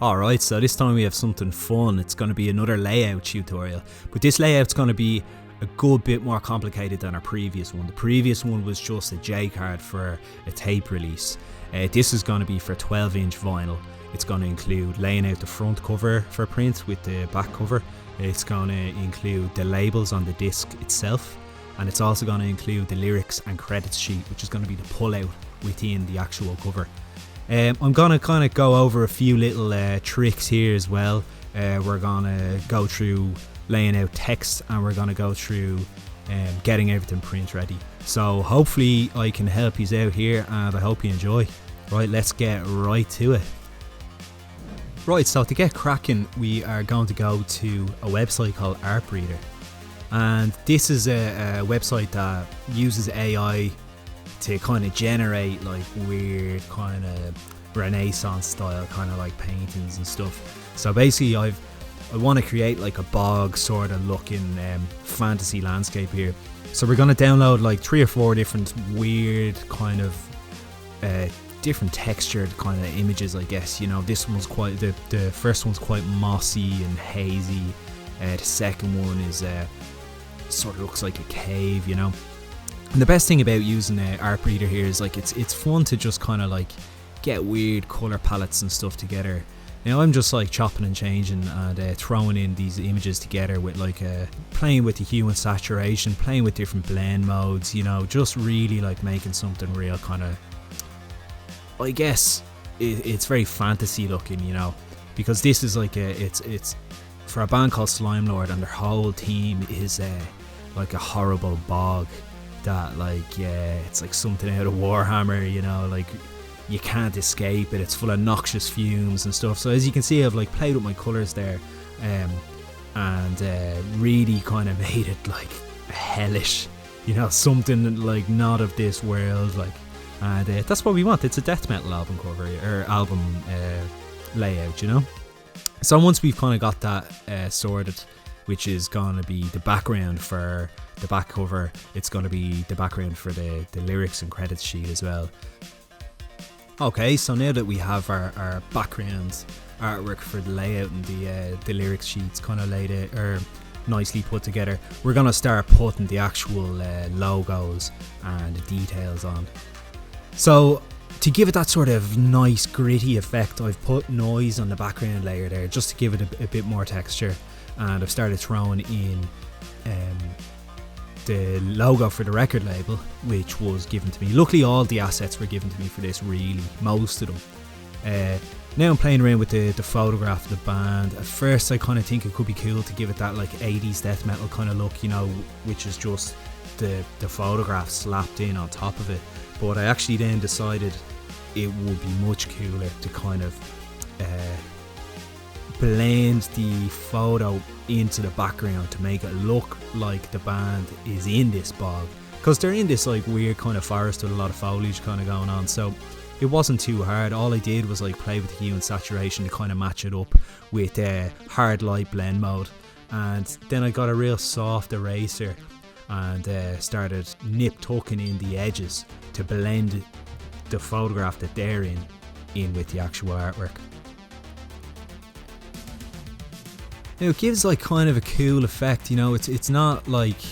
Alright, so this time we have something fun. It's going to be another layout tutorial, but this layout's going to be a good bit more complicated than our previous one. The previous one was just a J card for a tape release. This is going to be for 12-inch vinyl. It's going to include laying out the front cover for print with the back cover. It's going to include the labels on the disc itself, and it's also going to include the lyrics and credits sheet, which is going to be the pull-out within the actual cover. I'm going to kind of go over a few little tricks here as well. We're going to go through laying out text, and we're going to go through getting everything print ready. So hopefully I can help you out here, and I hope you enjoy. Right, let's get right to it. Right, so to get cracking, we are going to go to a website called Artbreeder, and this is a website that uses AI to kind of generate like weird kind of Renaissance style kind of like paintings and stuff. So basically I want to create like a bog sort of looking fantasy landscape here. So we're going to download like 3 or 4 different weird kind of different textured kind of images, I guess. You know, this one's quite, the first one's quite mossy and hazy. The second one is sort of looks like a cave, you know. And the best thing about using Artbreeder here is like it's fun to just kind of like get weird color palettes and stuff together. Now I'm just like chopping and changing and throwing in these images together with like playing with the hue and saturation, playing with different blend modes, you know, just really like making something real kind of, I guess it's very fantasy looking, you know, because this is like it's for a band called Slime Lord, and their whole theme is like a horrible bog that like it's like something out of Warhammer, you know, like you can't escape it. It's full of noxious fumes and stuff. So as you can see, I've like played with my colors there and really kind of made it like hellish, you know, something like not of this world, like, and that's what we want. It's a death metal album cover or album layout, you know. So once we've kind of got that sorted, which is going to be the background for the back cover, it's going to be the background for the lyrics and credits sheet as well. Okay, so now that we have our background artwork for the layout and the lyrics sheets kind of laid out or nicely put together, we're going to start putting the actual logos and the details on. So to give it that sort of nice gritty effect, I've put noise on the background layer there just to give it a bit more texture, and I've started throwing in the logo for the record label, which was given to me. Luckily all the assets were given to me for this, really, most of them. Now I'm playing around with the photograph of the band. At first I kind of think it could be cool to give it that like 80s death metal kind of look, you know, which is just the photograph slapped in on top of it. But I actually then decided it would be much cooler to kind of blend the photo into the background to make it look like the band is in this bog, because they're in this like weird kind of forest with a lot of foliage kind of going on. So it wasn't too hard. All I did was like play with the hue and saturation to kind of match it up with hard light blend mode, and then I got a real soft eraser and started nip tucking in the edges to blend the photograph that they're in with the actual artwork. Now it gives like kind of a cool effect, you know. It's not like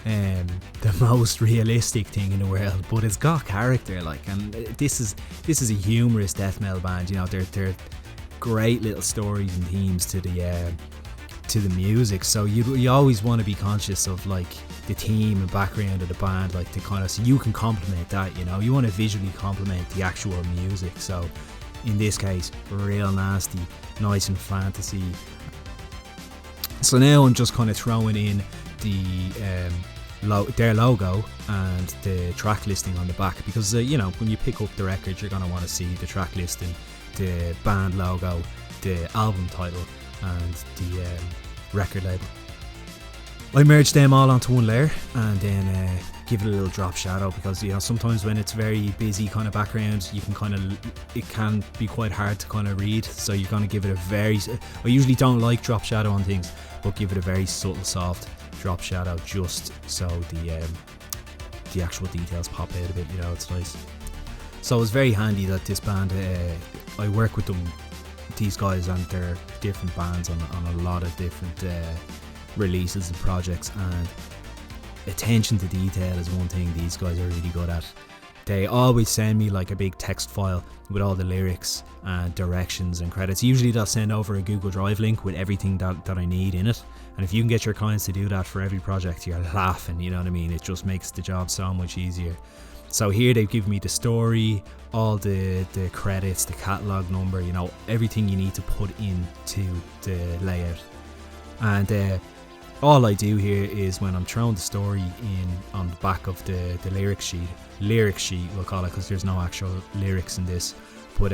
the most realistic thing in the world, but it's got character, like, and this is a humorous death metal band, you know. They're great little stories and themes to the music, so you always want to be conscious of like the theme and background of the band, like to kind of, so you can complement that, you know. You want to visually complement the actual music. So in this case, real nasty, nice and fantasy. So now I'm just kind of throwing in their logo and the track listing on the back, because you know, when you pick up the record you're going to want to see the track listing, the band logo, the album title and the record label. I merged them all onto one layer and then give it a little drop shadow, because you know, sometimes when it's very busy kind of background, you can it can be quite hard to kind of read, so you're going to give it a very, I usually don't like drop shadow on things, but give it a very subtle soft drop shadow just so the actual details pop out a bit, you know. It's nice. So it's very handy that this band, I work with them these guys and their different bands on a lot of different releases and projects, and attention to detail is one thing these guys are really good at. They always send me like a big text file with all the lyrics and directions and credits. Usually they'll send over a Google Drive link with everything that I need in it. And if you can get your clients to do that for every project, you're laughing, you know what I mean? It just makes the job so much easier. So here they've given me the story, all the credits, the catalog number, you know, everything you need to put into the layout. And all I do here is when I'm throwing the story in on the back of the lyric sheet we'll call it, because there's no actual lyrics in this, but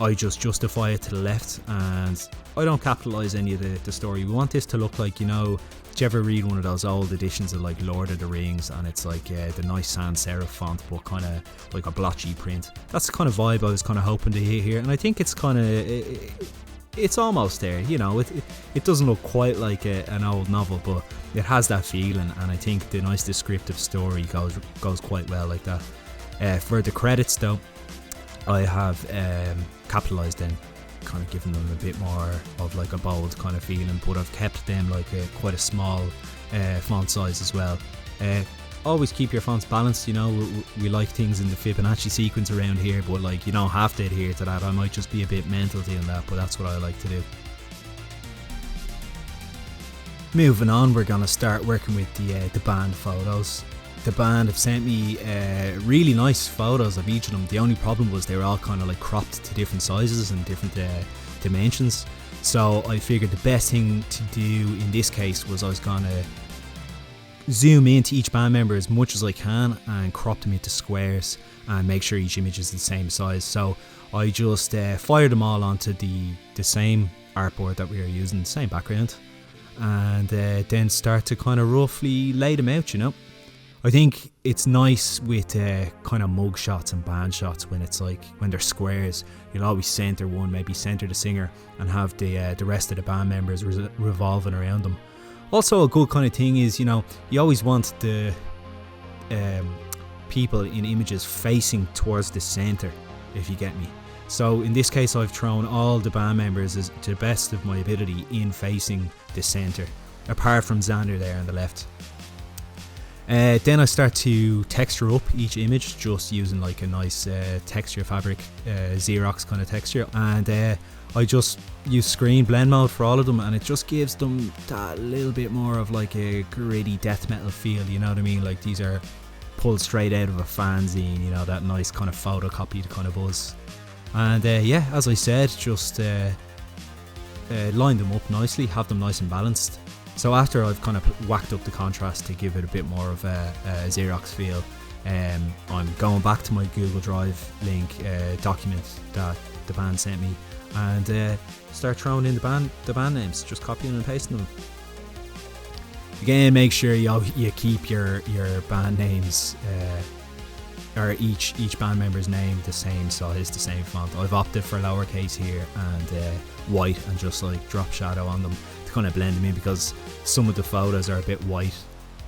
I just justify it to the left, and I don't capitalize any of the story. We want this to look like, you know, did you ever read one of those old editions of like Lord of the Rings, and it's like the nice sans serif font but kind of like a blotchy print? That's the kind of vibe I was kind of hoping to hit here, and I think it's kind of it's almost there, you know. It doesn't look quite like an old novel, but it has that feeling, and I think the nice descriptive story goes quite well like that. For the credits though, I have capitalised them, kind of giving them a bit more of like a bold kind of feeling, but I've kept them like quite a small font size as well. Always keep your fonts balanced, you know. We like things in the Fibonacci sequence around here, but like you don't have to adhere to that. I might just be a bit mental doing that, but that's what I like to do. Moving on, we're gonna start working with the band photos. The band have sent me really nice photos of each of them. The only problem was they were all kind of like cropped to different sizes and different dimensions. So I figured the best thing to do in this case was I was gonna zoom into each band member as much as I can and crop them into squares and make sure each image is the same size. So I just fired them all onto the same artboard that we were using, the same background, and then start to kind of roughly lay them out, you know. I think it's nice with kind of mug shots and band shots when it's like when they're squares. You'll always center one, maybe center the singer, and have the rest of the band members revolving around them. Also, a good kind of thing is, you know, you always want the people in images facing towards the center, if you get me. So in this case, I've thrown all the band members to the best of my ability in facing the center, apart from Xander there on the left. Then I start to texture up each image just using like a nice texture fabric, Xerox kind of texture, and I just use screen blend mode for all of them, and it just gives them that little bit more of like a gritty death metal feel, you know what I mean? Like these are pulled straight out of a fanzine, you know, that nice kind of photocopied kind of buzz. And yeah, as I said, just line them up nicely, have them nice and balanced. So after I've kind of whacked up the contrast to give it a bit more of a Xerox feel, I'm going back to my Google Drive link document that the band sent me, and start throwing in the band names, just copying and pasting them. Again, make sure you keep your band names or each band member's name the same size, the same font. I've opted for lowercase here and white, and just like drop shadow on them to kind of blend them in, because some of the photos are a bit white.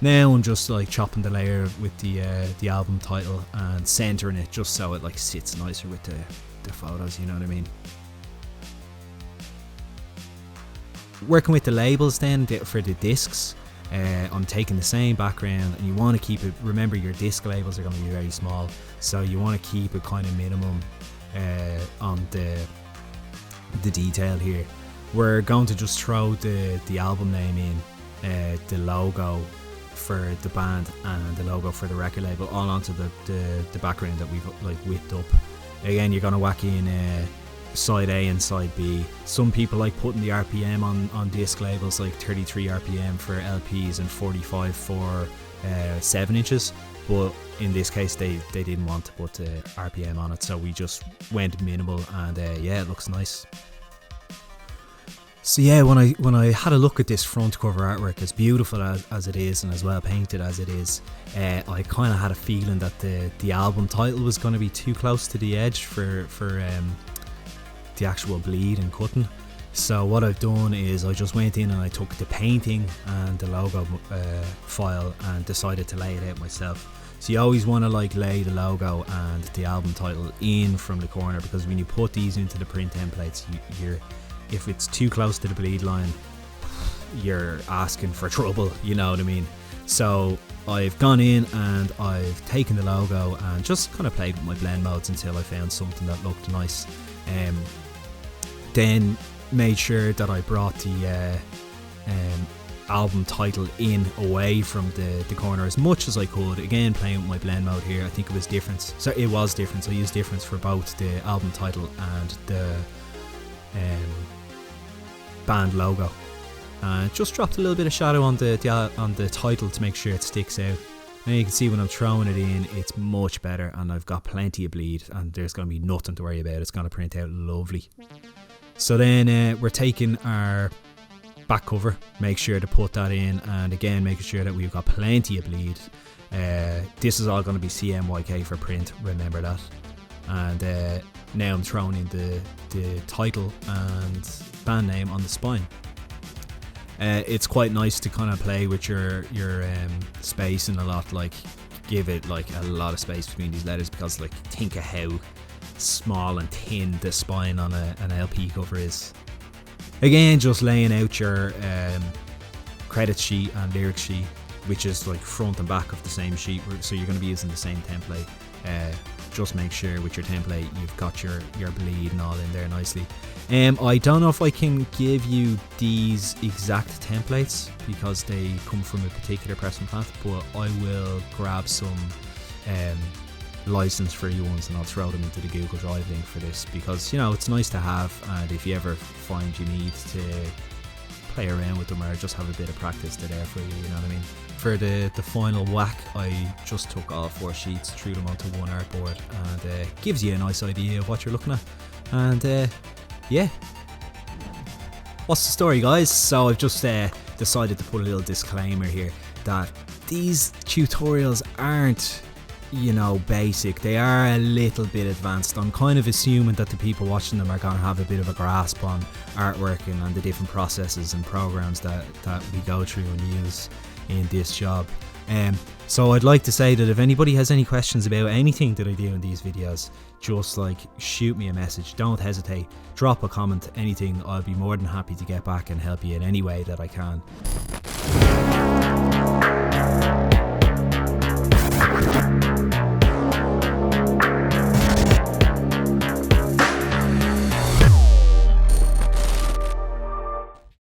Now I'm just like chopping the layer with the album title and centering it just so it like sits nicer with the photos, you know what I mean? Working with the labels then for the discs, I'm taking the same background, and you want to keep it, remember your disc labels are going to be very small, so you want to keep it kind of minimum on the detail here. We're going to just throw the album name in, the logo for the band and the logo for the record label all onto the background that we've like whipped up. Again, you're going to whack in side A and side B. Some people like putting the RPM on disc labels, like 33 RPM for LPs and 45 for 7 inches, but in this case they didn't want to put RPM on it, so we just went minimal, and yeah, it looks nice. So yeah, when I had a look at this front cover artwork, as beautiful as it is and as well painted as it is, I kind of had a feeling that the album title was going to be too close to the edge for the actual bleed and cutting. So what I've done is I just went in and I took the painting and the logo file and decided to lay it out myself. So you always want to like lay the logo and the album title in from the corner, because when you put these into the print templates, if it's too close to the bleed line, you're asking for trouble, you know what I mean? So I've gone in and I've taken the logo and just kind of played with my blend modes until I found something that looked nice. Then made sure that I brought the album title in away from the corner as much as I could. Again, playing with my blend mode here, I think it was different. So it was different. So I used difference for both the album title and the band logo. Just dropped a little bit of shadow on the title to make sure it sticks out. Now you can see when I'm throwing it in, it's much better, and I've got plenty of bleed, and there's going to be nothing to worry about. It's going to print out lovely. So then we're taking our back cover, make sure to put that in, and again making sure that we've got plenty of bleed. This is all going to be CMYK for print, remember that. And now I'm throwing in the title and band name on the spine. It's quite nice to kind of play with your spacing a lot, like give it like a lot of space between these letters, because like think of how small and thin the spine on an LP cover is. Again, just laying out your credit sheet and lyric sheet, which is like front and back of the same sheet, so you're going to be using the same template. Just make sure with your template you've got your bleed and all in there nicely. I don't know if I can give you these exact templates because they come from a particular pressing plant, but I will grab some license-free ones and I'll throw them into the Google Drive link for this, because you know it's nice to have, and if you ever find you need to play around with them or just have a bit of practice, they're there for you, you know what I mean. For the final whack, I just took all 4 sheets, threw them onto one artboard, and gives you a nice idea of what you're looking at. And yeah, what's the story, guys? So I've just decided to put a little disclaimer here that these tutorials aren't, you know, basic. They are a little bit advanced. I'm kind of assuming that the people watching them are going to have a bit of a grasp on artwork and the different processes and programs that we go through and use in this job. So I'd like to say that if anybody has any questions about anything that I do in these videos, just like shoot me a message, don't hesitate, drop a comment, anything. I'll be more than happy to get back and help you in any way that I can.